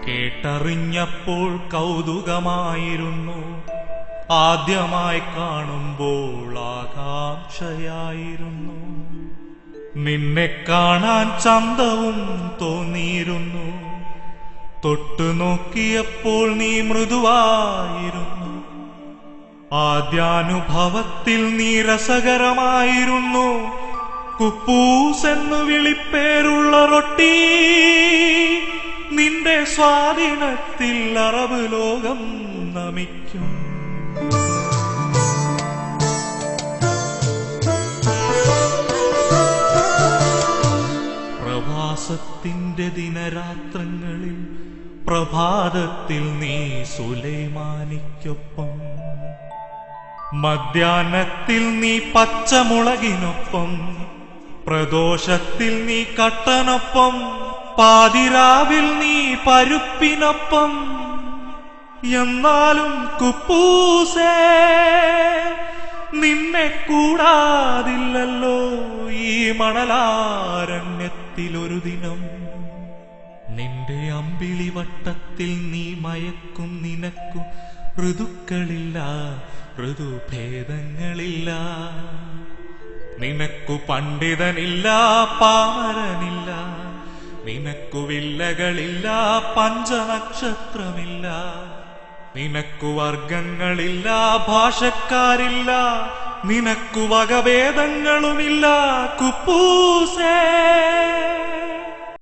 കേട്ടറിഞ്ഞപ്പോൾ കൗതുകമായിരുന്നു, ആദ്യമായി കാണുമ്പോൾ ആകാംക്ഷയായിരുന്നു. നിന്നെ കാണാൻ ചന്തവും തോന്നിയിരുന്നു, തൊട്ടു നോക്കിയപ്പോൾ നീ മൃദുവായിരുന്നു. ആദ്യാനുഭവത്തിൽ നീ രസകരമായിരുന്നു, കുപ്പൂസ് എന്നു വിളിപ്പേരുള്ള റൊട്ടി. നിന്റെ സ്വാധീനത്തിൽ അറബ് ലോകം നമിക്കും. പ്രവാസത്തിന്റെ ദിനരാത്രങ്ങളിൽ പ്രഭാതത്തിൽ നീ സുലൈമാനിക്കൊപ്പം, മധ്യാഹ്നത്തിൽ നീ പച്ചമുളകിനൊപ്പം, പ്രദോഷത്തിൽ നീ കട്ടനൊപ്പം, പാതിരാവിൽ നീ പരിപ്പിനൊപ്പം. എന്നാലും കുപ്പൂസേ, നിന്നെ കൂടാതില്ലല്ലോ ഈ മണലാരണ്യത്തിലൊരു ദിനം. നിന്റെ അമ്പിളിവട്ടത്തിൽ നീ മയക്കും, നിനക്കു ഋതുക്കളില്ല, ഋതുഭേദങ്ങളില്ല. നിനക്കു പണ്ഡിതനില്ല, പാമരനില്ല. നിനക്കു വില്ലകളില്ല, പഞ്ചനക്ഷത്രമില്ല. നിനക്കു വർഗങ്ങളില്ല, ഭാഷക്കാരില്ല. നിനക്കു വകഭേദങ്ങളുമില്ല കുപ്പൂസേ.